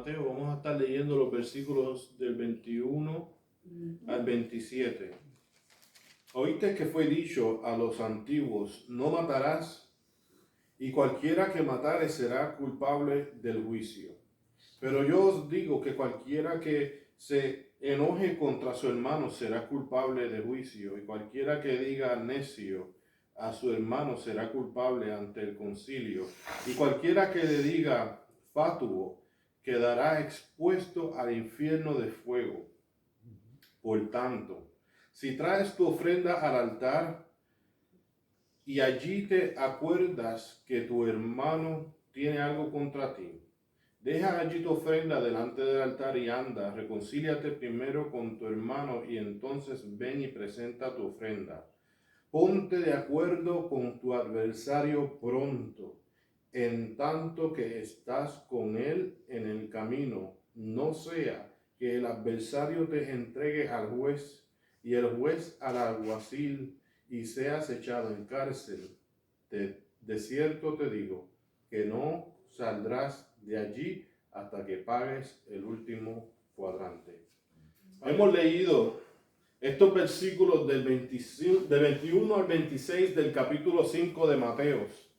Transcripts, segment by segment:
Mateo. Vamos a estar leyendo los versículos del 21 al 27. Oíste que fue dicho a los antiguos, no matarás, y cualquiera que matare será culpable del juicio. Pero yo os digo que cualquiera que se enoje contra su hermano será culpable de juicio, y cualquiera que diga necio a su hermano será culpable ante el concilio, y cualquiera que le diga fatuo quedará expuesto al infierno de fuego. Por tanto, si traes tu ofrenda al altar y allí te acuerdas que tu hermano tiene algo contra ti, deja allí tu ofrenda delante del altar y anda, reconcíliate primero con tu hermano y entonces ven y presenta tu ofrenda. Ponte de acuerdo con tu adversario pronto, en tanto que estás con él en el camino. No sea que el adversario te entregue al juez y el juez al alguacil y seas echado en cárcel. De cierto te digo que no saldrás de allí hasta que pagues el último cuadrante. Hemos leído estos versículos del 21 al 26 del capítulo 5 de Mateos.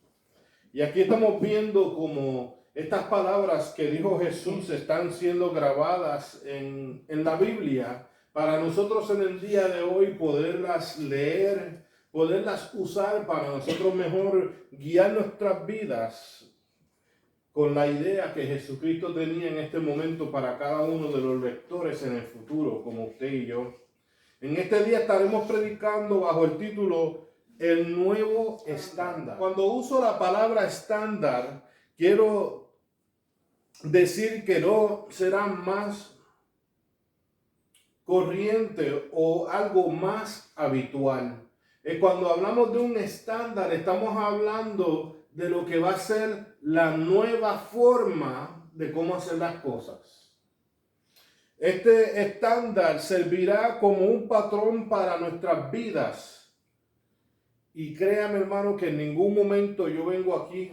Y aquí estamos viendo cómo estas palabras que dijo Jesús están siendo grabadas en la Biblia para nosotros en el día de hoy poderlas leer, poderlas usar para nosotros mejor guiar nuestras vidas con la idea que Jesucristo tenía en este momento para cada uno de los lectores en el futuro, como usted y yo. En este día estaremos predicando bajo el título El Nuevo Estándar. Cuando uso la palabra estándar, quiero decir que no será más corriente o algo más habitual. Cuando hablamos de un estándar, estamos hablando de lo que va a ser la nueva forma de cómo hacer las cosas. Este estándar servirá como un patrón para nuestras vidas. Y créame, hermano, que en ningún momento yo vengo aquí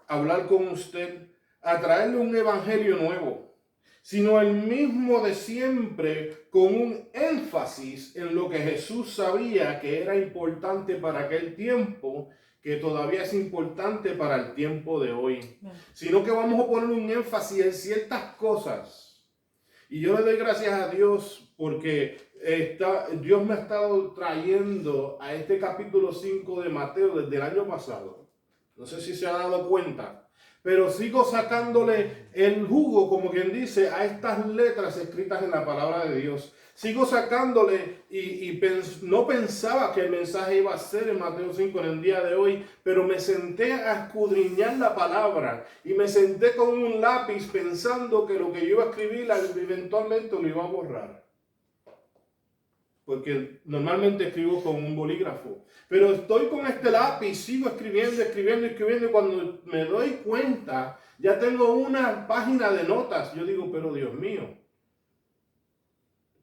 a hablar con usted, a traerle un evangelio nuevo, sino el mismo de siempre, con un énfasis en lo que Jesús sabía que era importante para aquel tiempo, que todavía es importante para el tiempo de hoy. Sino que vamos a poner un énfasis en ciertas cosas. Y yo le doy gracias a Dios porque Dios me ha estado trayendo a este capítulo 5 de Mateo desde el año pasado. No sé si se ha dado cuenta, pero sigo sacándole el jugo, como quien dice, a estas letras escritas en la palabra de Dios. Sigo sacándole no pensaba que el mensaje iba a ser en Mateo 5 en el día de hoy, pero me senté a escudriñar la palabra y me senté con un lápiz pensando que lo que yo iba a escribir eventualmente lo iba a borrar. Porque normalmente escribo con un bolígrafo. Pero estoy con este lápiz, sigo escribiendo, y cuando me doy cuenta, ya tengo una página de notas. Yo digo, pero Dios mío,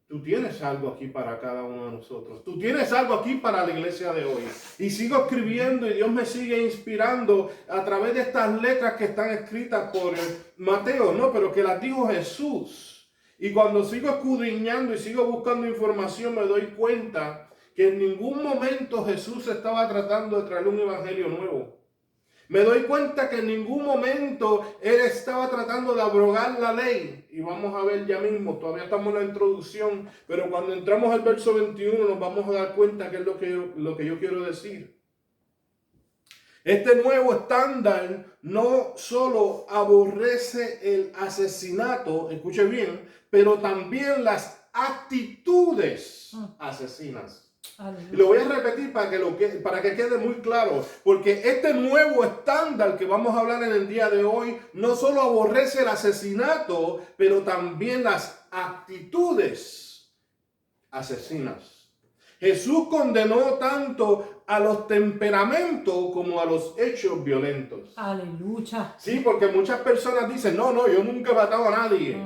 tú tienes algo aquí para cada uno de nosotros. Tú tienes algo aquí para la iglesia de hoy. Y sigo escribiendo y Dios me sigue inspirando a través de estas letras que están escritas por Mateo, ¿no? Pero que las dijo Jesús. Y cuando sigo escudriñando y sigo buscando información, me doy cuenta que en ningún momento Jesús estaba tratando de traer un evangelio nuevo. Me doy cuenta que en ningún momento Él estaba tratando de abrogar la ley. Y vamos a ver ya mismo, todavía estamos en la introducción, pero cuando entramos al verso 21 nos vamos a dar cuenta que es lo que yo quiero decir. Este nuevo estándar no solo aborrece el asesinato, escuche bien, pero también las actitudes asesinas. Y lo voy a repetir para que quede muy claro, porque este nuevo estándar que vamos a hablar en el día de hoy no solo aborrece el asesinato, pero también las actitudes asesinas. Jesús condenó tanto a los temperamentos como a los hechos violentos. Aleluya. Sí, porque muchas personas dicen, no, yo nunca he matado a nadie.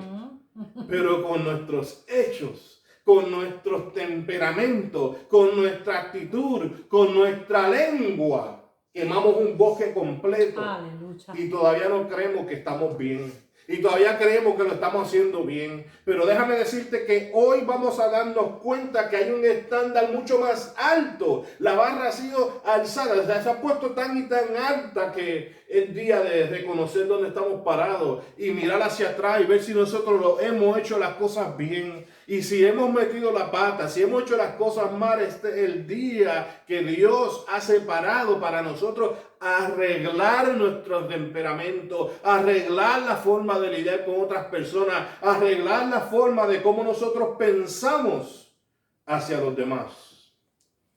Pero con nuestros hechos, con nuestros temperamentos, con nuestra actitud, con nuestra lengua, quemamos un bosque completo. Aleluya. Y todavía no creemos que estamos bien. y todavía creemos que lo estamos haciendo bien. Pero déjame decirte que hoy vamos a darnos cuenta que hay un estándar mucho más alto. La barra ha sido alzada, se ha puesto tan y tan alta que es día de reconocer dónde estamos parados y mirar hacia atrás y ver si nosotros lo hemos hecho las cosas bien. Y si hemos metido la pata, si hemos hecho las cosas mal, este es el día que Dios ha separado para nosotros arreglar nuestro temperamento, arreglar la forma de lidiar con otras personas, arreglar la forma de cómo nosotros pensamos hacia los demás.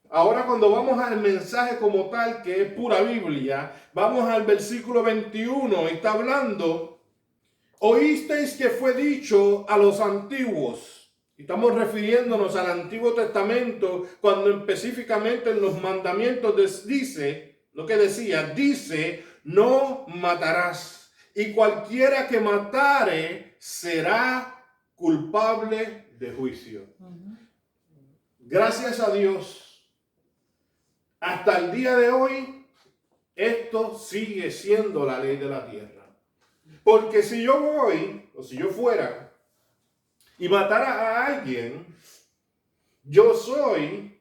Ahora cuando vamos al mensaje como tal, que es pura Biblia, vamos al versículo 21, y está hablando, oísteis que fue dicho a los antiguos. Estamos refiriéndonos al Antiguo Testamento, cuando específicamente en los mandamientos dice, lo que decía, dice, no matarás, y cualquiera que matare será culpable de juicio. Gracias a Dios, hasta el día de hoy, esto sigue siendo la ley de la tierra. Porque si yo voy, o si yo fuera, y matara a alguien, yo soy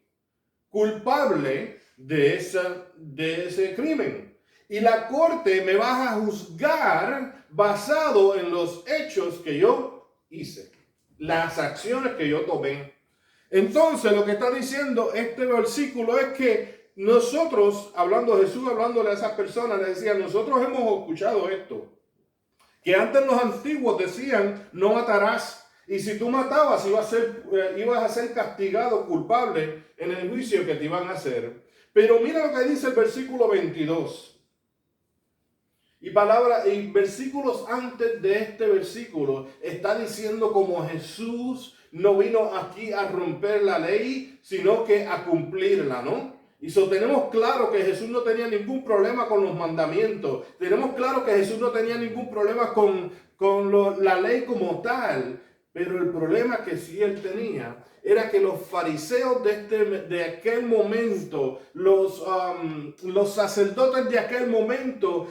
culpable de ese crimen. Y la corte me va a juzgar basado en los hechos que yo hice, las acciones que yo tomé. Entonces lo que está diciendo este versículo es que nosotros, Jesús hablándole a esas personas, le decía, nosotros hemos escuchado esto, que antes los antiguos decían, no matarás. Y si tú matabas, ibas a ser castigado, culpable en el juicio que te iban a hacer. Pero mira lo que dice el versículo 22. Y versículos antes de este versículo está diciendo como Jesús no vino aquí a romper la ley, sino que a cumplirla, ¿no? Y tenemos claro que Jesús no tenía ningún problema con los mandamientos. Tenemos claro que Jesús no tenía ningún problema con la ley como tal. Pero el problema que sí él tenía era que los fariseos de aquel momento, los sacerdotes de aquel momento,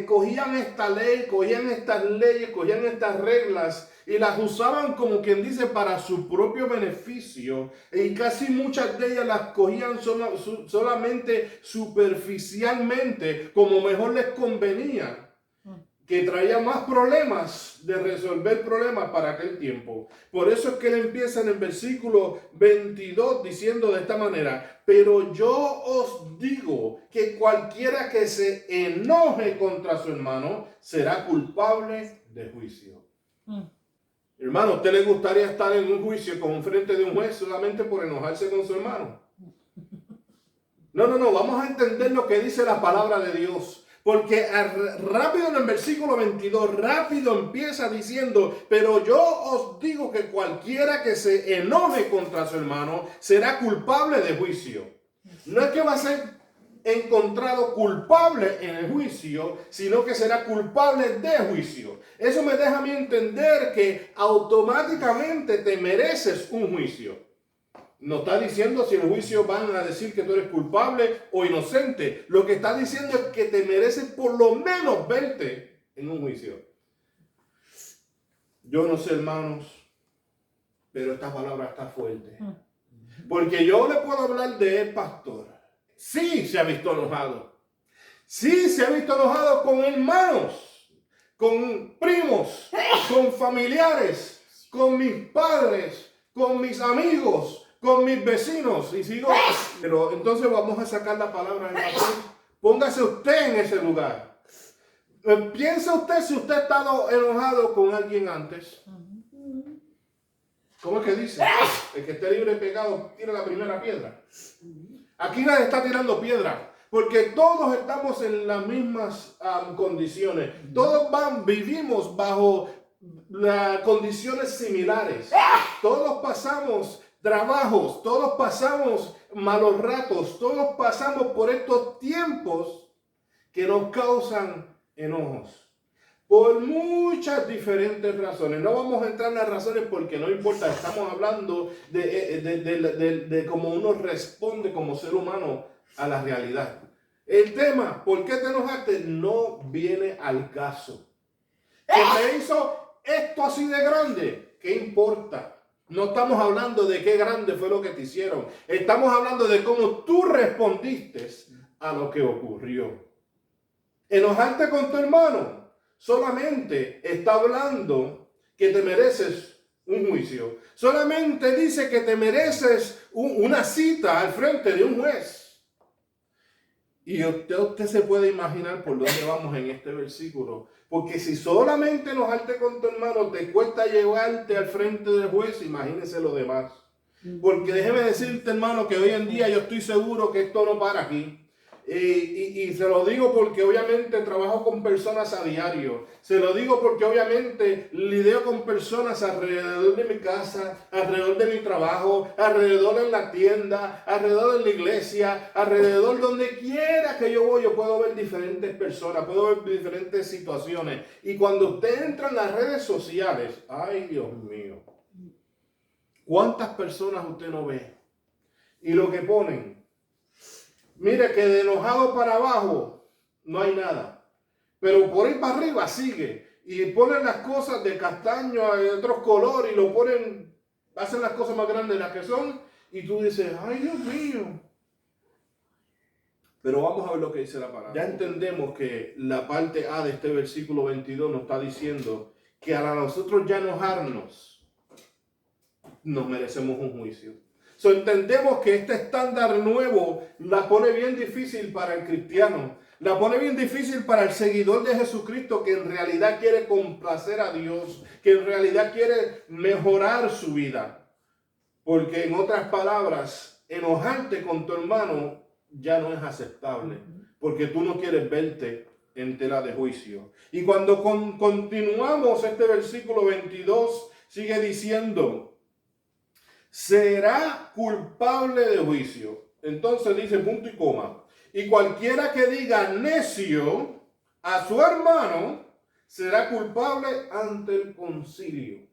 cogían esta ley, cogían estas leyes, cogían estas reglas y las usaban como quien dice para su propio beneficio. Y casi muchas de ellas las cogían solamente superficialmente, como mejor les convenía, que traía más problemas de resolver problemas para aquel tiempo. Por eso es que él empieza en el versículo 22 diciendo de esta manera, pero yo os digo que cualquiera que se enoje contra su hermano será culpable de juicio. Hermano, ¿a usted le gustaría estar en un juicio con frente de un juez solamente por enojarse con su hermano? No, vamos a entender lo que dice la palabra de Dios. Porque rápido en el versículo 22, rápido empieza diciendo, pero yo os digo que cualquiera que se enoje contra su hermano será culpable de juicio. No es que va a ser encontrado culpable en el juicio, sino que será culpable de juicio. Eso me deja a mí entender que automáticamente te mereces un juicio. No está diciendo si en el juicio van a decir que tú eres culpable o inocente. Lo que está diciendo es que te mereces por lo menos verte en un juicio. Yo no sé, hermanos, pero esta palabra está fuerte. Porque yo le puedo hablar de el pastor. Sí se ha visto enojado. Sí se ha visto enojado con hermanos, con primos, con familiares, con mis padres, con mis amigos, con mis vecinos, y sigo. Pero entonces vamos a sacar la palabra del papel. Póngase usted en ese lugar. Piensa usted si usted ha estado enojado con alguien antes. ¿Cómo es que dice? El que esté libre de pecado tira la primera piedra. Aquí nadie está tirando piedra, porque todos estamos en las mismas condiciones. Todos vivimos bajo condiciones similares. Todos pasamos trabajos, todos pasamos malos ratos, todos pasamos por estos tiempos que nos causan enojos. Por muchas diferentes razones. No vamos a entrar en las razones porque no importa. Estamos hablando de cómo uno responde como ser humano a la realidad. El tema, ¿por qué te enojaste? No viene al caso. que te hizo esto así de grande. ¿Qué importa? No estamos hablando de qué grande fue lo que te hicieron. Estamos hablando de cómo tú respondiste a lo que ocurrió. Enojarte con tu hermano solamente está hablando que te mereces un juicio. Solamente dice que te mereces una cita al frente de un juez. Y usted se puede imaginar por dónde vamos en este versículo. Porque si solamente enojarte con tu hermano te cuesta llevarte al frente del juez, imagínese lo demás. Porque déjeme decirte, hermano, que hoy en día yo estoy seguro que esto no para aquí. Y se lo digo porque obviamente trabajo con personas a diario. Se lo digo porque obviamente lidio con personas alrededor de mi casa, alrededor de mi trabajo, alrededor en la tienda, alrededor en la iglesia, alrededor donde quiera que yo voy, yo puedo ver diferentes personas, puedo ver diferentes situaciones. Y cuando usted entra en las redes sociales, ay Dios mío, ¿cuántas personas usted no ve? Y lo que ponen, mire que de enojado para abajo no hay nada. Pero por ahí para arriba sigue. Y ponen las cosas de castaño, de otros colores, y lo ponen, hacen las cosas más grandes de las que son. Y tú dices, ay Dios mío. Pero vamos a ver lo que dice la palabra. Ya entendemos que la parte A de este versículo 22 nos está diciendo que a nosotros ya enojarnos, nos merecemos un juicio. So, entendemos que este estándar nuevo la pone bien difícil para el cristiano, la pone bien difícil para el seguidor de Jesucristo que en realidad quiere complacer a Dios, que en realidad quiere mejorar su vida. Porque en otras palabras, enojarte con tu hermano ya no es aceptable, porque tú no quieres verte en tela de juicio. Y cuando continuamos este versículo 22, sigue diciendo, será culpable de juicio. Entonces dice punto y coma. Y cualquiera que diga necio a su hermano será culpable ante el concilio.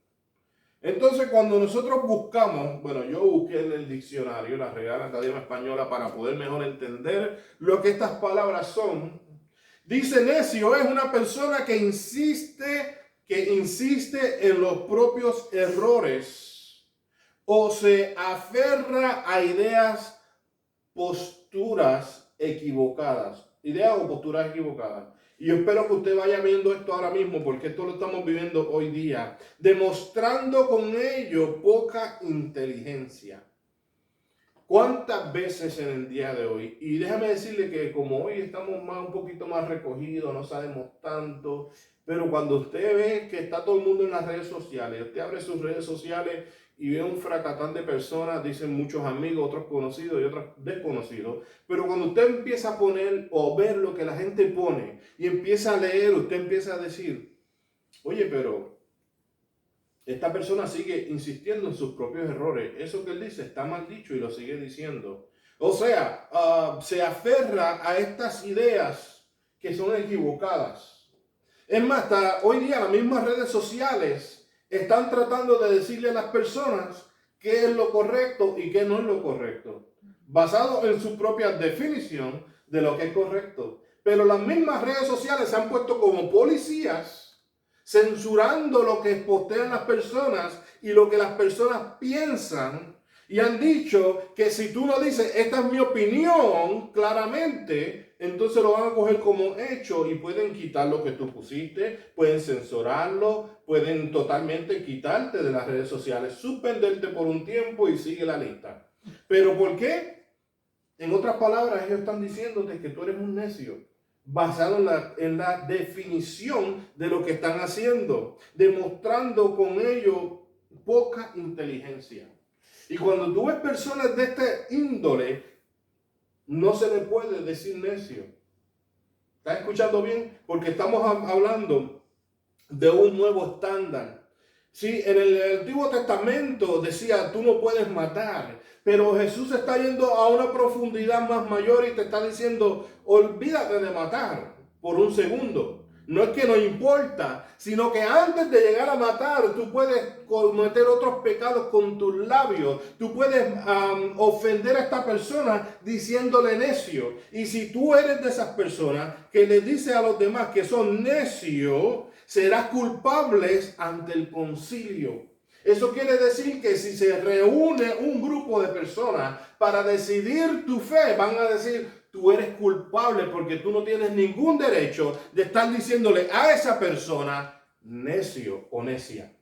Entonces cuando nosotros buscamos, bueno, yo busqué en el diccionario, la Real Academia Española, para poder mejor entender lo que estas palabras son. Dice necio es una persona que insiste en los propios errores, o se aferra a posturas equivocadas. Ideas o posturas equivocadas. Y yo espero que usted vaya viendo esto ahora mismo, porque esto lo estamos viviendo hoy día. Demostrando con ello poca inteligencia. ¿Cuántas veces en el día de hoy? Y déjame decirle que como hoy estamos un poquito más recogidos, no sabemos tanto, pero cuando usted ve que está todo el mundo en las redes sociales, usted abre sus redes sociales y ve un fracatán de personas, dicen muchos amigos, otros conocidos y otros desconocidos, pero cuando usted empieza a poner o ver lo que la gente pone y empieza a leer, usted empieza a decir, oye, pero esta persona sigue insistiendo en sus propios errores. Eso que él dice está mal dicho y lo sigue diciendo. O sea, se aferra a estas ideas que son equivocadas. Es más, hasta hoy día las mismas redes sociales están tratando de decirle a las personas qué es lo correcto y qué no es lo correcto, basado en su propia definición de lo que es correcto. Pero las mismas redes sociales se han puesto como policías, censurando lo que postean las personas y lo que las personas piensan, y han dicho que si tú no dices, esta es mi opinión, claramente, entonces lo van a coger como hecho y pueden quitar lo que tú pusiste, pueden censurarlo, pueden totalmente quitarte de las redes sociales, suspenderte por un tiempo y sigue la lista. ¿Pero por qué? En otras palabras, ellos están diciéndote que tú eres un necio, basado en la definición de lo que están haciendo, demostrando con ello poca inteligencia. Y cuando tú ves personas de este índole, no se le puede decir necio. ¿Estás escuchando bien? Porque estamos hablando de un nuevo estándar. Sí, en el Antiguo Testamento decía, tú no puedes matar. Pero Jesús está yendo a una profundidad más mayor y te está diciendo, olvídate de matar por un segundo. No es que no importa, sino que antes de llegar a matar, tú puedes cometer otros pecados con tus labios. Tú puedes ofender a esta persona diciéndole necio. Y si tú eres de esas personas que le dice a los demás que son necios, serás culpables ante el concilio. Eso quiere decir que si se reúne un grupo de personas para decidir tu fe, van a decir, tú eres culpable porque tú no tienes ningún derecho de estar diciéndole a esa persona necio o necia.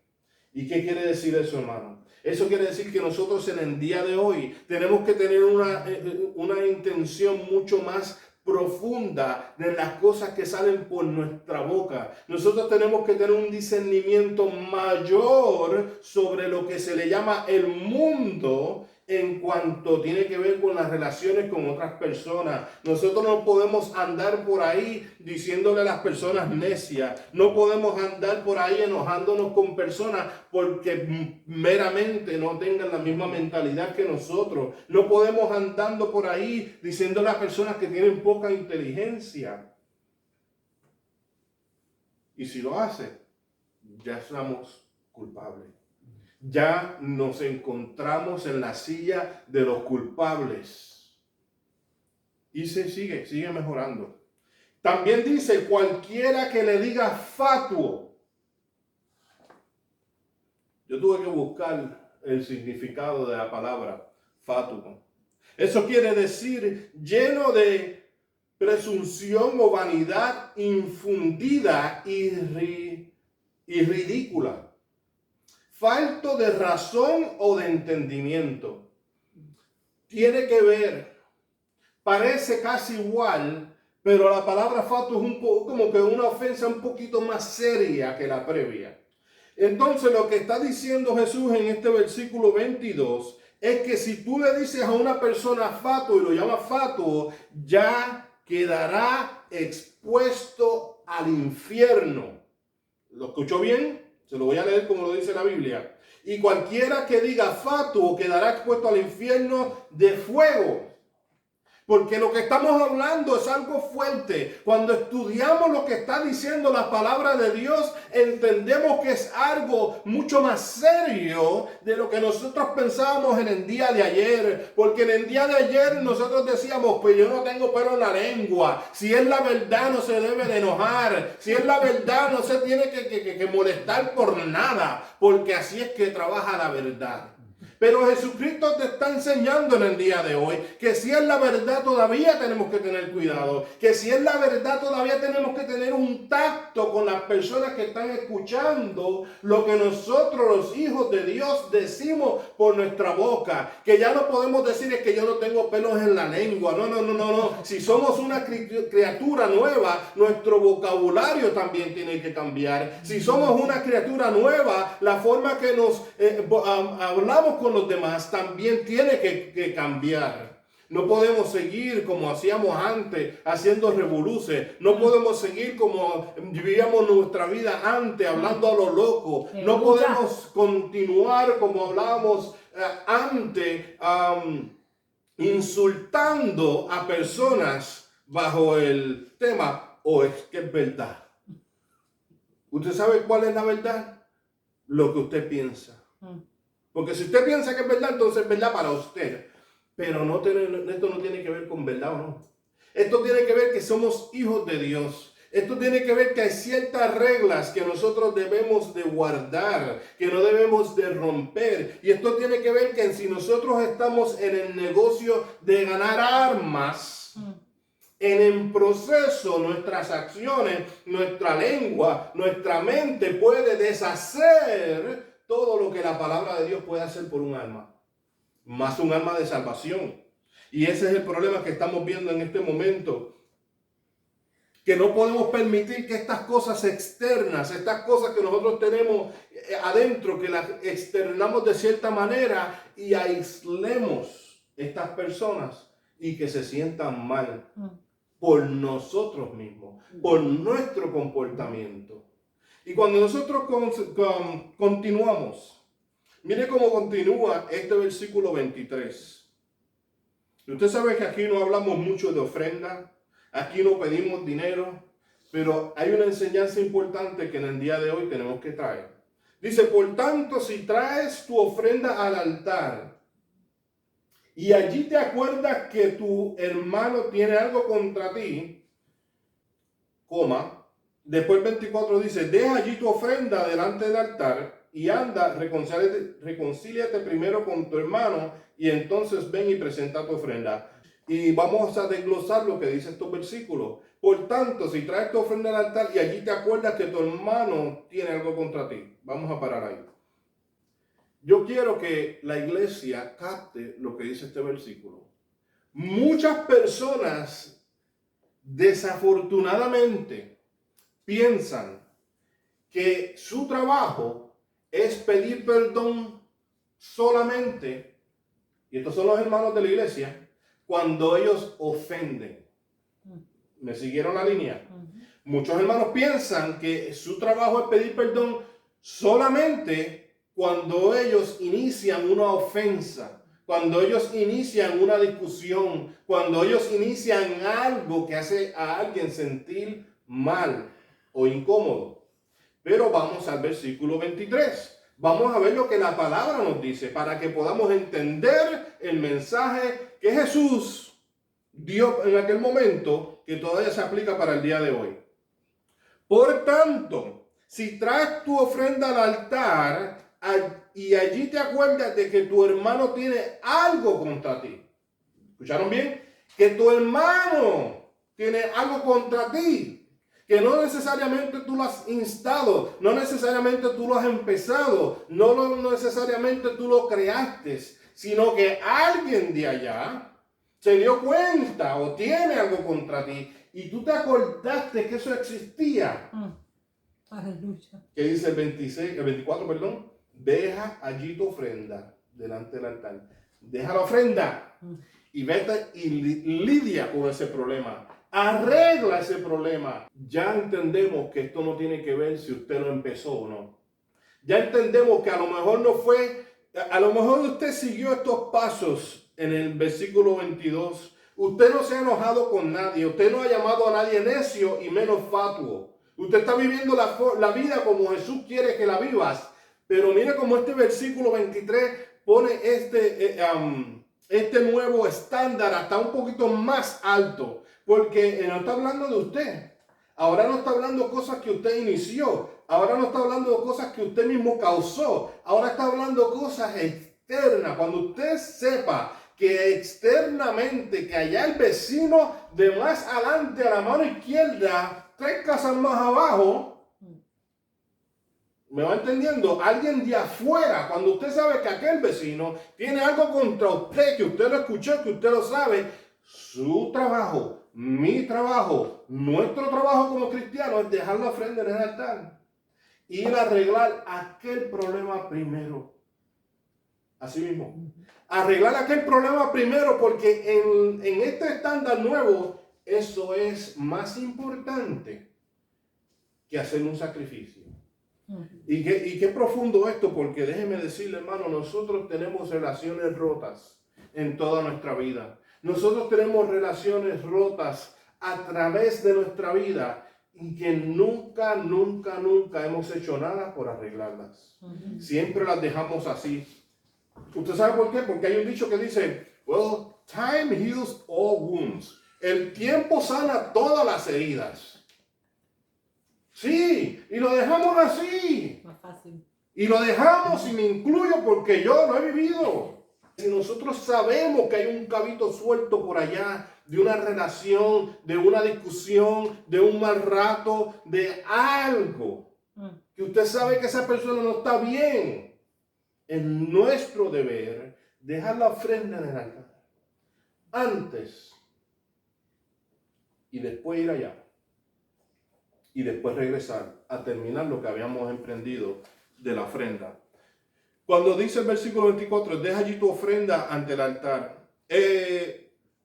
¿Y qué quiere decir eso, hermano? Eso quiere decir que nosotros en el día de hoy tenemos que tener una intención mucho más profunda de las cosas que salen por nuestra boca. Nosotros tenemos que tener un discernimiento mayor sobre lo que se le llama el mundo en cuanto tiene que ver con las relaciones con otras personas. Nosotros no podemos andar por ahí diciéndole a las personas necias. No podemos andar por ahí enojándonos con personas porque meramente no tengan la misma mentalidad que nosotros. No podemos andando por ahí diciéndole a personas que tienen poca inteligencia. Y si lo hace, ya estamos culpables. Ya nos encontramos en la silla de los culpables. Y se sigue mejorando. También dice, cualquiera que le diga fatuo. Yo tuve que buscar el significado de la palabra fatuo. Eso quiere decir lleno de presunción o vanidad infundida y ridícula. Falto de razón o de entendimiento. Tiene que ver, parece casi igual, pero la palabra fatuo es como que una ofensa un poquito más seria que la previa. Entonces lo que está diciendo Jesús en este versículo 22 es que si tú le dices a una persona fatuo y lo llamas fatuo, ya quedará expuesto al infierno. ¿Lo escuchó bien? Se lo voy a leer como lo dice la Biblia. Y cualquiera que diga fatuo quedará expuesto al infierno de fuego. Porque lo que estamos hablando es algo fuerte. Cuando estudiamos lo que está diciendo la palabra de Dios, entendemos que es algo mucho más serio de lo que nosotros pensábamos en el día de ayer. Porque en el día de ayer nosotros decíamos, pues yo no tengo pelo en la lengua. Si es la verdad no se debe de enojar. Si es la verdad no se tiene que molestar por nada. Porque así es que trabaja la verdad. Pero Jesucristo te está enseñando en el día de hoy que si es la verdad todavía tenemos que tener cuidado, que si es la verdad todavía tenemos que tener un tacto con las personas que están escuchando lo que nosotros los hijos de Dios decimos por nuestra boca, que ya no podemos decir es que yo no tengo pelos en la lengua, no, si somos una criatura nueva, nuestro vocabulario también tiene que cambiar. Si somos una criatura nueva, la forma que nos hablamos con los demás también tiene que cambiar. No podemos seguir como hacíamos antes, haciendo revoluciones. No podemos seguir como vivíamos nuestra vida antes, hablando a lo loco. No podemos continuar como hablábamos antes, insultando a personas bajo el tema, o es que es verdad. ¿Usted sabe cuál es la verdad? Lo que usted piensa. Porque si usted piensa que es verdad, entonces es verdad para usted. Pero esto no tiene que ver con verdad o no. Esto tiene que ver que somos hijos de Dios. Esto tiene que ver que hay ciertas reglas que nosotros debemos de guardar, que no debemos de romper. Y esto tiene que ver que si nosotros estamos en el negocio de ganar armas, en el proceso nuestras acciones, nuestra lengua, nuestra mente puede deshacer todo lo que la palabra de Dios puede hacer por un alma, más un alma de salvación. Y ese es el problema que estamos viendo en este momento, que no podemos permitir que estas cosas externas, estas cosas que nosotros tenemos adentro, que las externamos de cierta manera y aislemos estas personas y que se sientan mal por nosotros mismos, por nuestro comportamiento. Y cuando nosotros continuamos, mire cómo continúa este versículo 23. Usted sabe que aquí no hablamos mucho de ofrenda, aquí no pedimos dinero, pero hay una enseñanza importante que en el día de hoy tenemos que traer. Dice, por tanto, si traes tu ofrenda al altar y allí te acuerdas que tu hermano tiene algo contra ti, Después el 24 dice, deja allí tu ofrenda delante del altar y anda, reconcíliate primero con tu hermano y entonces ven y presenta tu ofrenda. Y vamos a desglosar lo que dice estos versículos. Por tanto, si traes tu ofrenda al altar y allí te acuerdas que tu hermano tiene algo contra ti. Vamos a parar ahí. Yo quiero que la iglesia capte lo que dice este versículo. Muchas personas, desafortunadamente, piensan que su trabajo es pedir perdón solamente, y estos son los hermanos de la iglesia, cuando ellos ofenden. ¿Me siguieron la línea? Muchos hermanos piensan que su trabajo es pedir perdón solamente cuando ellos inician una ofensa, cuando ellos inician una discusión, cuando ellos inician algo que hace a alguien sentir mal o incómodo. Pero vamos al versículo 23. Vamos a ver lo que la palabra nos dice para que podamos entender el mensaje que Jesús dio en aquel momento, que todavía se aplica para el día de hoy. Por tanto, si traes tu ofrenda al altar y allí te acuerdas de que tu hermano tiene algo contra ti. ¿Escucharon bien? Que tu hermano tiene algo contra ti. Que no necesariamente tú lo has instado, no necesariamente tú lo has empezado, no necesariamente tú lo creaste, sino que alguien de allá se dio cuenta o tiene algo contra ti y tú te acordaste que eso existía. Aleluya. ¿Qué dice el 24, perdón? Deja allí tu ofrenda delante del altar. Deja la ofrenda y vete y lidia con ese problema. Arregla ese problema. Ya entendemos que esto no tiene que ver si usted lo empezó o no. Ya entendemos que a lo mejor no fue, a lo mejor usted siguió estos pasos en el versículo 22. Usted no se ha enojado con nadie. Usted no ha llamado a nadie necio y menos fatuo. Usted está viviendo la vida como Jesús quiere que la vivas. Pero mire cómo este versículo 23 pone este nuevo estándar hasta un poquito más alto. Porque no está hablando de usted. Ahora no está hablando de cosas que usted inició. Ahora no está hablando de cosas que usted mismo causó. Ahora está hablando de cosas externas. Cuando usted sepa que externamente, que allá el vecino de más adelante a la mano izquierda, 3 casas más abajo, ¿me va entendiendo? Alguien de afuera, cuando usted sabe que aquel vecino tiene algo contra usted, que usted lo escuchó, que usted lo sabe, su trabajo, mi trabajo, nuestro trabajo como cristianos es dejar la ofrenda en el altar. Ir a arreglar aquel problema primero. Así mismo. Arreglar aquel problema primero, porque en este estándar nuevo, eso es más importante que hacer un sacrificio. Y qué profundo esto, porque déjeme decirle, hermano, nosotros tenemos relaciones rotas en toda nuestra vida. Nosotros tenemos relaciones rotas a través de nuestra vida y que nunca hemos hecho nada por arreglarlas. Siempre las dejamos así. ¿Usted sabe por qué? Porque hay un dicho que dice, well, time heals all wounds. El tiempo sana todas las heridas. Sí, y lo dejamos así. Más fácil. Y lo dejamos y me incluyo porque yo lo he vivido. Si nosotros sabemos que hay un cabito suelto por allá de una relación, de una discusión, de un mal rato, de algo, que usted sabe que esa persona no está bien, es nuestro deber dejar la ofrenda en el altar antes y después ir allá y después regresar a terminar lo que habíamos emprendido de la ofrenda. Cuando dice el versículo 24, deja allí tu ofrenda ante el altar.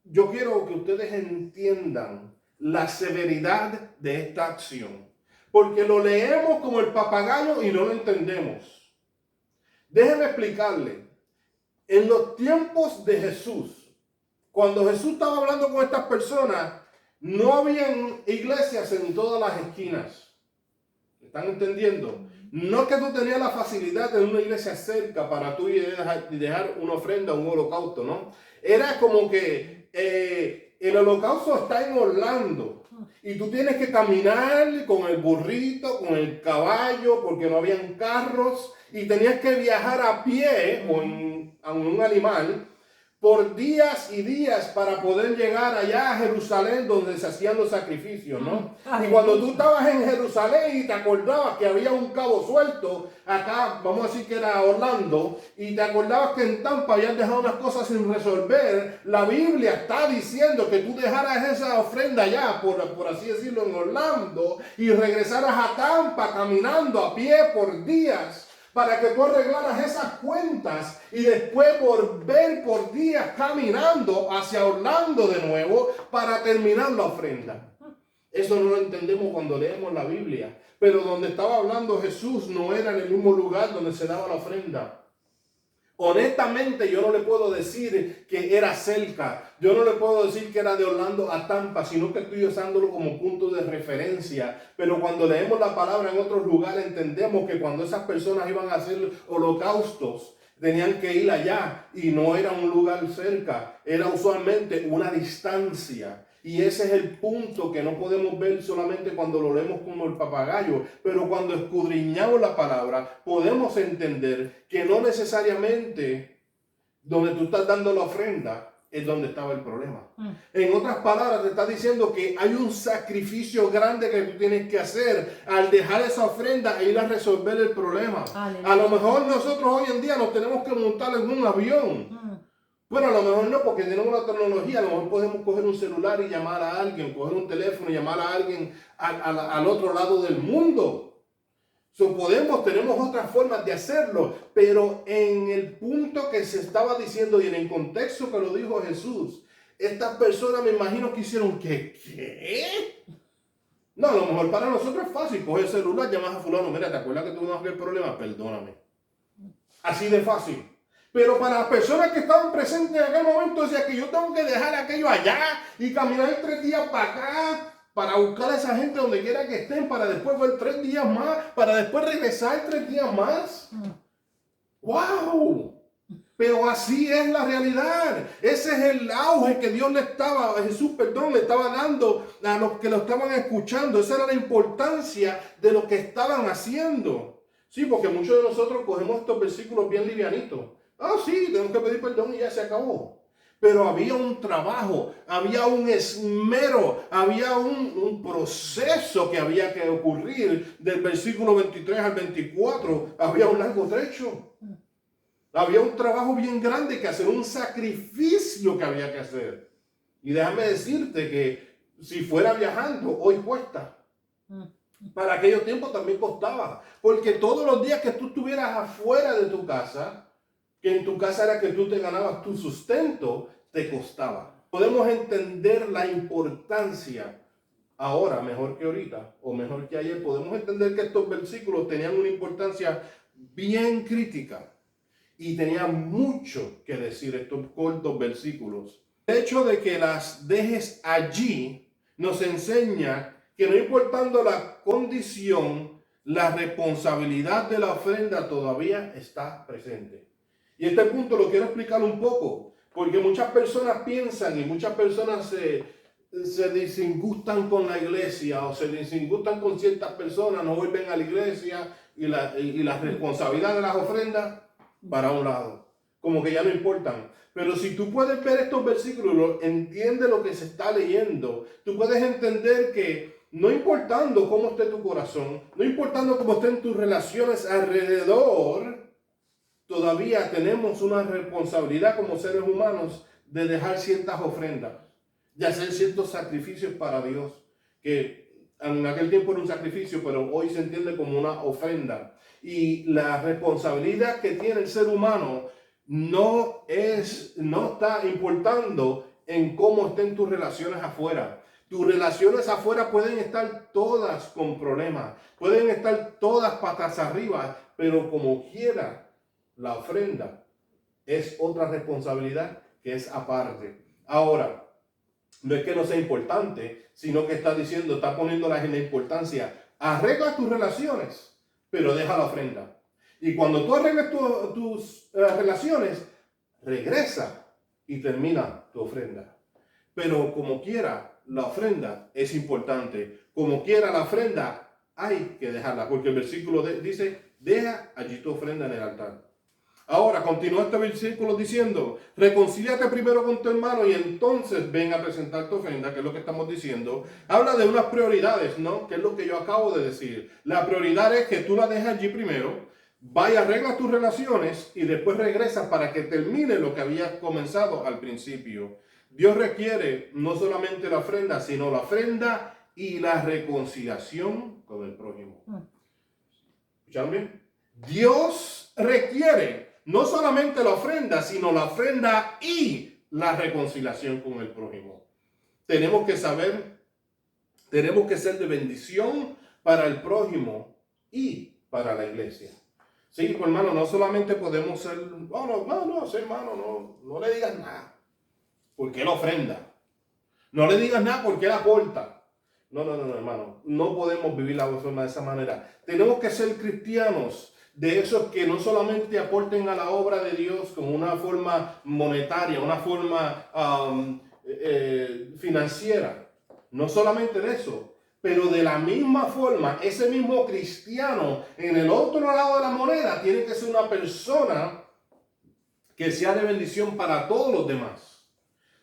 Yo quiero que ustedes entiendan la severidad de esta acción. Porque lo leemos como el papagayo y no lo entendemos. Déjenme explicarle. En los tiempos de Jesús, cuando Jesús estaba hablando con estas personas, no habían iglesias en todas las esquinas. ¿Están entendiendo? No es que tú tenías la facilidad de una iglesia cerca para tú dejar una ofrenda, un holocausto, ¿no? Era como que el holocausto está en Orlando y tú tienes que caminar con el burrito, con el caballo, porque no habían carros y tenías que viajar a pie o en un animal por días y días para poder llegar allá a Jerusalén donde se hacían los sacrificios, ¿no? Y cuando tú estabas en Jerusalén y te acordabas que había un cabo suelto, acá vamos a decir que era Orlando, y te acordabas que en Tampa habían dejado unas cosas sin resolver, la Biblia está diciendo que tú dejaras esa ofrenda allá, por así decirlo, en Orlando, y regresaras a Tampa caminando a pie por días, para que tú arreglaras esas cuentas y después volver por días caminando hacia Orlando de nuevo para terminar la ofrenda. Eso no lo entendemos cuando leemos la Biblia. Pero donde estaba hablando Jesús no era en el mismo lugar donde se daba la ofrenda. Honestamente, yo no le puedo decir que era cerca. Yo no le puedo decir que era de Orlando a Tampa, sino que estoy usándolo como punto de referencia. Pero cuando leemos la palabra en otros lugares, entendemos que cuando esas personas iban a hacer holocaustos, tenían que ir allá y no era un lugar cerca. Era usualmente una distancia. Y ese es el punto que no podemos ver solamente cuando lo leemos como el papagayo, pero cuando escudriñamos la palabra podemos entender que no necesariamente donde tú estás dando la ofrenda es donde estaba el problema. En otras palabras, te está diciendo que hay un sacrificio grande que tú tienes que hacer al dejar esa ofrenda e ir a resolver el problema. Aleluya. A lo mejor nosotros hoy en día nos tenemos que montar en un avión. Bueno, a lo mejor no, porque tenemos la tecnología, a lo mejor podemos coger un celular y llamar a alguien, coger un teléfono y llamar a alguien al otro lado del mundo. Tenemos otras formas de hacerlo, pero en el punto que se estaba diciendo y en el contexto que lo dijo Jesús, estas personas me imagino que hicieron ¿qué? No, a lo mejor para nosotros es fácil, coger el celular, llamas a fulano, mira, ¿te acuerdas que tuvimos aquel problema? Perdóname. Así de fácil. Pero para las personas que estaban presentes en aquel momento, decía que yo tengo que dejar aquello allá y caminar 3 días para acá, para buscar a esa gente donde quiera que estén, para después ver 3 días más, para después regresar 3 días más. ¡Wow! Pero así es la realidad. Ese es el auge que Jesús le estaba dando a los que lo estaban escuchando. Esa era la importancia de lo que estaban haciendo. Sí, porque muchos de nosotros cogemos estos versículos bien livianitos. Sí, tenemos que pedir perdón y ya se acabó. Pero había un trabajo, había un esmero, había un proceso que había que ocurrir. Del versículo 23 al 24, había un largo trecho. Había un trabajo bien grande que hacer, un sacrificio que había que hacer. Y déjame decirte que si fuera viajando, hoy cuesta. Para aquellos tiempos también costaba. Porque todos los días que tú estuvieras afuera de tu casa, que en tu casa era que tú te ganabas tu sustento, te costaba. Podemos entender la importancia ahora, mejor que ahorita, o mejor que ayer. Podemos entender que estos versículos tenían una importancia bien crítica y tenían mucho que decir estos cortos versículos. El hecho de que las dejes allí nos enseña que no importando la condición, la responsabilidad de la ofrenda todavía está presente. Y este punto lo quiero explicar un poco, porque muchas personas piensan y muchas personas se disgustan con la iglesia o se disgustan con ciertas personas, no vuelven a la iglesia y la responsabilidad de las ofrendas para un lado, como que ya no importan. Pero si tú puedes ver estos versículos, entiende lo que se está leyendo, tú puedes entender que no importando cómo esté tu corazón, no importando cómo estén tus relaciones alrededor, todavía tenemos una responsabilidad como seres humanos de dejar ciertas ofrendas, de hacer ciertos sacrificios para Dios, que en aquel tiempo era un sacrificio, pero hoy se entiende como una ofrenda. Y la responsabilidad que tiene el ser humano no está importando en cómo estén tus relaciones afuera. Tus relaciones afuera pueden estar todas con problemas, pueden estar todas patas arriba, pero como quiera, la ofrenda es otra responsabilidad que es aparte. Ahora, no es que no sea importante, sino que está poniéndolas en la importancia. Arregla tus relaciones, pero deja la ofrenda. Y cuando tú arregles tus relaciones, regresa y termina tu ofrenda. Pero como quiera, la ofrenda es importante. Como quiera la ofrenda, hay que dejarla. Porque el versículo dice, deja allí tu ofrenda en el altar. Ahora, continúa este versículo diciendo, reconcíliate primero con tu hermano y entonces ven a presentar tu ofrenda, que es lo que estamos diciendo. Habla de unas prioridades, ¿no? Que es lo que yo acabo de decir. La prioridad es que tú la dejas allí primero, vaya, arregla tus relaciones y después regresas para que termine lo que había comenzado al principio. Dios requiere no solamente la ofrenda, sino la ofrenda y la reconciliación con el prójimo. ¿Escucharon bien? Dios requiere no solamente la ofrenda, sino la ofrenda y la reconciliación con el prójimo. Tenemos que saber, tenemos que ser de bendición para el prójimo y para la iglesia. Sí, pues hermano, no solamente podemos ser, hermano, no le digas nada, porque él ofrenda. No le digas nada porque él aporta. No, hermano, no podemos vivir la forma de esa manera. Tenemos que ser cristianos, de esos que no solamente aporten a la obra de Dios con una forma monetaria, una forma financiera. No solamente de eso, pero de la misma forma, ese mismo cristiano en el otro lado de la moneda tiene que ser una persona que sea de bendición para todos los demás.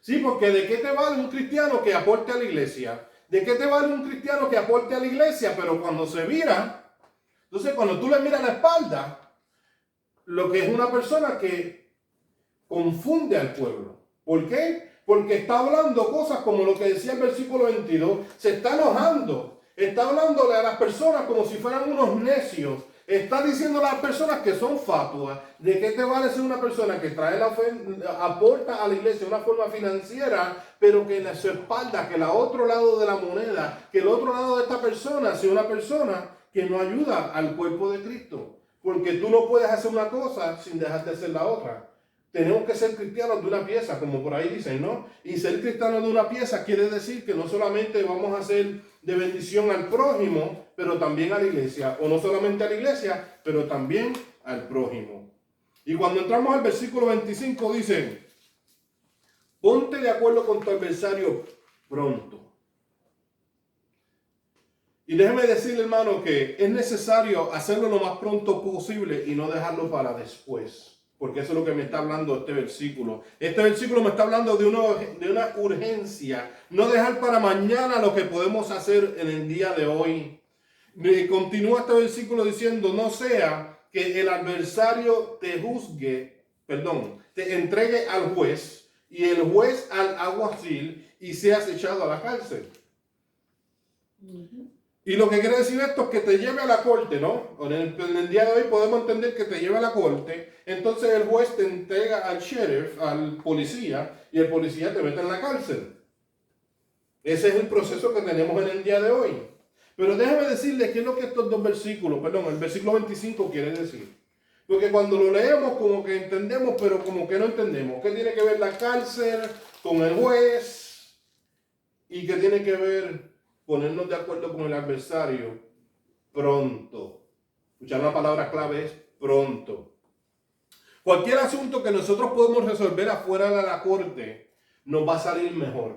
Sí, porque ¿de qué te vale un cristiano que aporte a la iglesia? ¿De qué te vale un cristiano que aporte a la iglesia? Pero cuando se vira, entonces cuando tú le miras la espalda, lo que es una persona que confunde al pueblo. ¿Por qué? Porque está hablando cosas como lo que decía el versículo 22, se está enojando, está hablándole a las personas como si fueran unos necios. Está diciendo a las personas que son fatuas. ¿De qué te vale ser una persona que trae aporta a la iglesia de una forma financiera, pero que en su espalda, que el otro lado de la moneda, que el otro lado de esta persona sea una persona que no ayuda al cuerpo de Cristo? Porque tú no puedes hacer una cosa sin dejar de hacer la otra. Tenemos que ser cristianos de una pieza, como por ahí dicen, ¿no? Y ser cristianos de una pieza quiere decir que no solamente vamos a ser de bendición al prójimo, pero también a la iglesia. O no solamente a la iglesia, pero también al prójimo. Y cuando entramos al versículo 25 dice, ponte de acuerdo con tu adversario pronto. Y déjeme decirle, hermano, que es necesario hacerlo lo más pronto posible y no dejarlo para después. Porque eso es lo que me está hablando este versículo. Este versículo me está hablando de una urgencia. No dejar para mañana lo que podemos hacer en el día de hoy. Continúa este versículo diciendo, no sea que el adversario te te entregue al juez y el juez al alguacil y seas echado a la cárcel. Y lo que quiere decir esto es que te lleve a la corte, ¿no? En el día de hoy podemos entender que te lleve a la corte. Entonces el juez te entrega al sheriff, al policía, y el policía te mete en la cárcel. Ese es el proceso que tenemos en el día de hoy. Pero déjame decirles qué es lo que estos dos versículos, el versículo 25 quiere decir. Porque cuando lo leemos como que entendemos, pero como que no entendemos. ¿Qué tiene que ver la cárcel con el juez? ¿Y qué tiene que ver ponernos de acuerdo con el adversario pronto? Escuchar la palabra clave es pronto. Cualquier asunto que nosotros podemos resolver afuera de la corte nos va a salir mejor.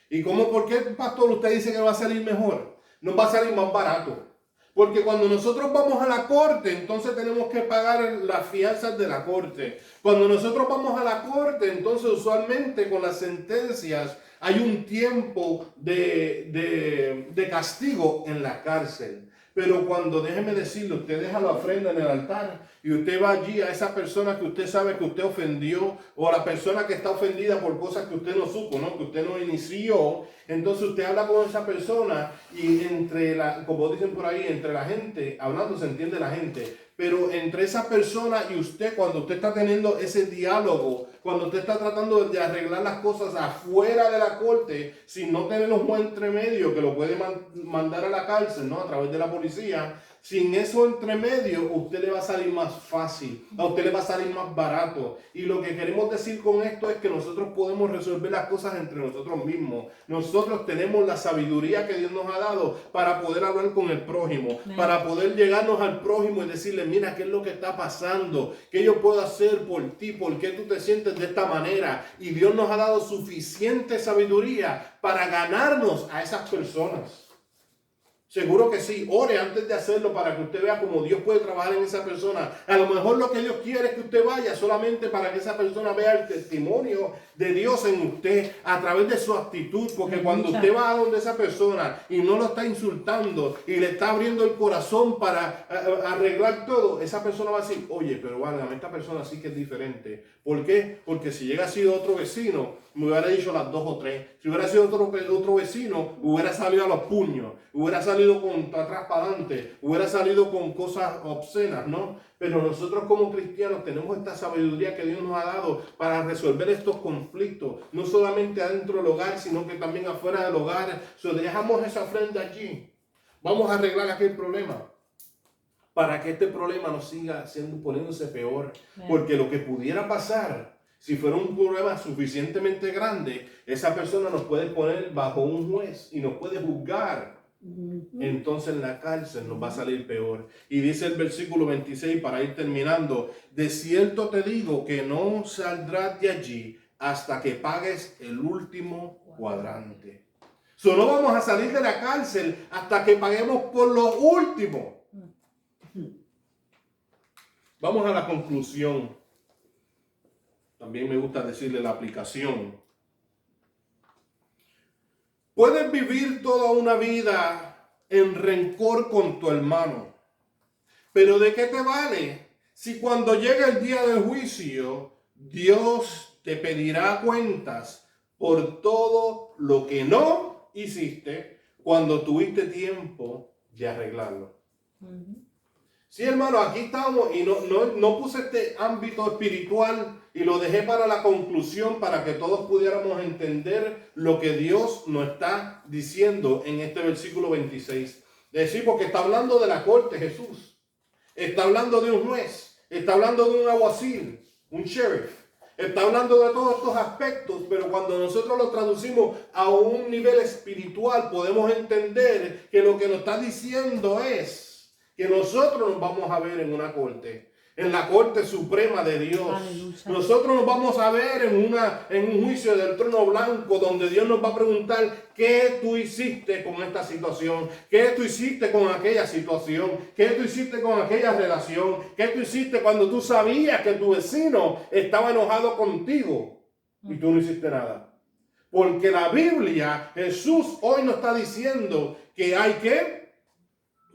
¿Y cómo? ¿Por qué, pastor, usted dice que va a salir mejor? Nos va a salir más barato. Porque cuando nosotros vamos a la corte, entonces tenemos que pagar las fianzas de la corte. Cuando nosotros vamos a la corte, entonces usualmente con las sentencias hay un tiempo de castigo en la cárcel. Pero cuando, déjeme decirle, usted deja la ofrenda en el altar y usted va allí a esa persona que usted sabe que usted ofendió, o a la persona que está ofendida por cosas que usted no supo, ¿no? Que usted no inició, entonces usted habla con esa persona y como dicen por ahí, entre la gente, hablando se entiende la gente, pero entre esa persona y usted, cuando usted está teniendo ese diálogo, cuando usted está tratando de arreglar las cosas afuera de la corte, sin no tener un juez entre medio que lo puede mandar a la cárcel, ¿no? A través de la policía, Sin eso entre medio, a usted le va a salir más fácil, a usted le va a salir más barato. Y lo que queremos decir con esto es que nosotros podemos resolver las cosas entre nosotros mismos. Nosotros tenemos la sabiduría que Dios nos ha dado para poder hablar con el prójimo, para poder llegarnos al prójimo y decirle, mira, ¿qué es lo que está pasando? ¿Qué yo puedo hacer por ti? ¿Por qué tú te sientes de esta manera? Y Dios nos ha dado suficiente sabiduría para ganarnos a esas personas. Seguro que sí. Ore antes de hacerlo para que usted vea cómo Dios puede trabajar en esa persona. A lo mejor lo que Dios quiere es que usted vaya solamente para que esa persona vea el testimonio de Dios en usted a través de su actitud. Porque cuando usted va a donde esa persona y no lo está insultando y le está abriendo el corazón para arreglar todo, esa persona va a decir, oye, pero válgame, esta persona sí que es diferente. ¿Por qué? Porque si llega sido otro vecino, me hubiera dicho las 2 o 3. Si hubiera sido otro vecino, hubiera salido a los puños, hubiera salido con atrás para adelante, hubiera salido con cosas obscenas, ¿no? Pero nosotros como cristianos tenemos esta sabiduría que Dios nos ha dado para resolver estos conflictos, no solamente adentro del hogar, sino que también afuera del hogar. Si dejamos esa ofrenda allí, vamos a arreglar aquel problema, para que este problema no siga poniéndose peor. Porque lo que pudiera pasar, si fuera un problema suficientemente grande, esa persona nos puede poner bajo un juez y nos puede juzgar. Entonces en la cárcel nos va a salir peor. Y dice el versículo 26, para ir terminando, de cierto te digo que no saldrás de allí hasta que pagues el último cuadrante. No vamos a salir de la cárcel hasta que paguemos por lo último. Vamos a la conclusión. También me gusta decirle la aplicación. Puedes vivir toda una vida en rencor con tu hermano. Pero ¿de qué te vale si cuando llegue el día del juicio, Dios te pedirá cuentas por todo lo que no hiciste cuando tuviste tiempo de arreglarlo? Sí, hermano, aquí estamos y no puse este ámbito espiritual y lo dejé para la conclusión para que todos pudiéramos entender lo que Dios nos está diciendo en este versículo 26. Es decir, porque está hablando de la corte Jesús, está hablando de un juez, está hablando de un alguacil, un sheriff, está hablando de todos estos aspectos, pero cuando nosotros lo traducimos a un nivel espiritual podemos entender que lo que nos está diciendo es que nosotros nos vamos a ver en una corte, en la corte suprema de Dios. Aleluya. Nosotros nos vamos a ver en un juicio del trono blanco donde Dios nos va a preguntar qué tú hiciste con esta situación, qué tú hiciste con aquella situación, qué tú hiciste con aquella relación, qué tú hiciste cuando tú sabías que tu vecino estaba enojado contigo y tú no hiciste nada. Porque la Biblia, Jesús hoy nos está diciendo que hay que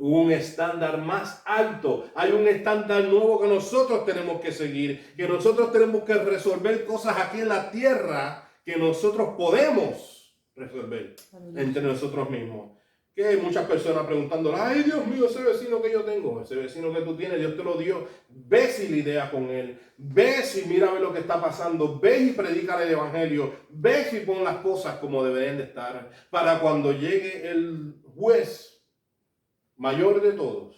un estándar más alto, hay un estándar nuevo que nosotros tenemos que seguir, que nosotros tenemos que resolver cosas aquí en la tierra que nosotros podemos resolver entre nosotros mismos. Que hay muchas personas preguntando, ay Dios mío, ese vecino que yo tengo, ese vecino que tú tienes, Dios te lo dio, ve si lidia con él, ve si mira a ver lo que está pasando, ve y predícale el evangelio, ve si pon las cosas como deberían de estar, para cuando llegue el juez mayor de todos,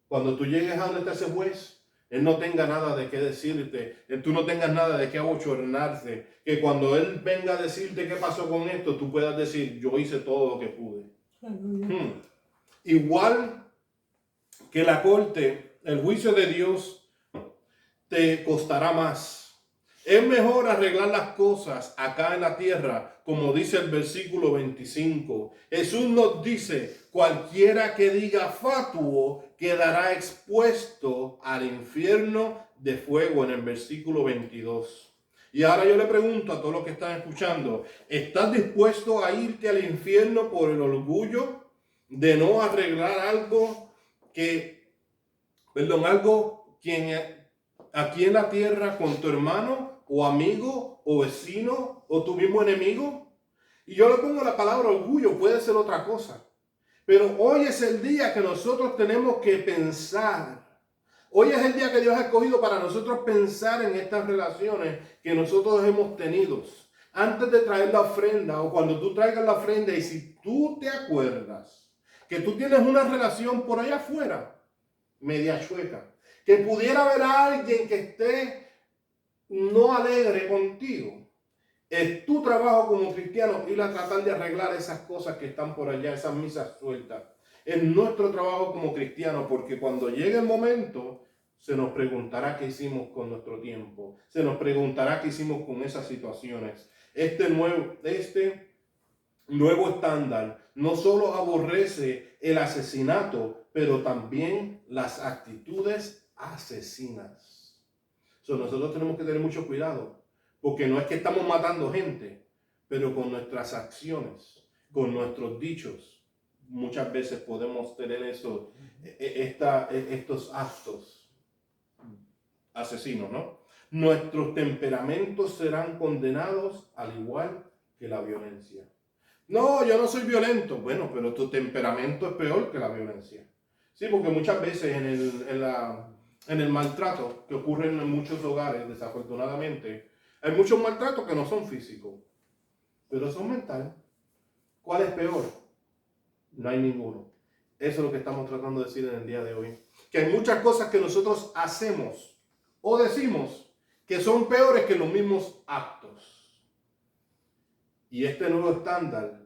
cuando tú llegues a donde está ese juez, él no tenga nada de qué decirte, tú no tengas nada de qué abochornarte, que cuando él venga a decirte qué pasó con esto, tú puedas decir, yo hice todo lo que pude. Igual que la corte, el juicio de Dios te costará más. Es mejor arreglar las cosas acá en la tierra, como dice el versículo 25. Jesús nos dice, cualquiera que diga fatuo quedará expuesto al infierno de fuego, en el versículo 22. Y ahora yo le pregunto a todos los que están escuchando, ¿estás dispuesto a irte al infierno por el orgullo de no arreglar algo aquí en la tierra con tu hermano o amigo o vecino o tu mismo enemigo? Y yo le pongo la palabra orgullo, puede ser otra cosa. Pero hoy es el día que nosotros tenemos que pensar. Hoy es el día que Dios ha escogido para nosotros pensar en estas relaciones que nosotros hemos tenido. Antes de traer la ofrenda o cuando tú traigas la ofrenda, y si tú te acuerdas que tú tienes una relación por allá afuera, media chueca, que pudiera haber a alguien que esté no alegre contigo, es tu trabajo como cristiano ir a tratar de arreglar esas cosas que están por allá, esas misas sueltas. Es nuestro trabajo como cristiano, porque cuando llegue el momento, se nos preguntará qué hicimos con nuestro tiempo. Se nos preguntará qué hicimos con esas situaciones. Este nuevo estándar no solo aborrece el asesinato, pero también las actitudes asesinas. Nosotros tenemos que tener mucho cuidado, porque no es que estamos matando gente, pero con nuestras acciones, con nuestros dichos, muchas veces podemos tener estos actos asesinos, ¿no? Nuestros temperamentos serán condenados al igual que la violencia. No, yo no soy violento. Bueno, pero tu temperamento es peor que la violencia. Sí, porque muchas veces en el maltrato que ocurre en muchos hogares, desafortunadamente, hay muchos maltratos que no son físicos, pero son mentales. ¿Cuál es peor? No hay ninguno. Eso es lo que estamos tratando de decir en el día de hoy. Que hay muchas cosas que nosotros hacemos o decimos que son peores que los mismos actos. Y este nuevo estándar,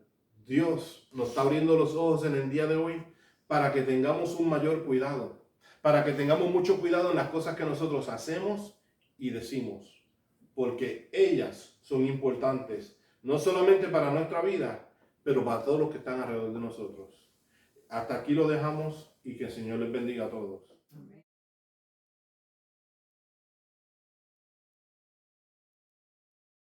Dios nos está abriendo los ojos en el día de hoy para que tengamos un mayor cuidado, para que tengamos mucho cuidado en las cosas que nosotros hacemos y decimos, porque ellas son importantes, no solamente para nuestra vida, pero para todos los que están alrededor de nosotros. Hasta aquí lo dejamos y que el Señor les bendiga a todos.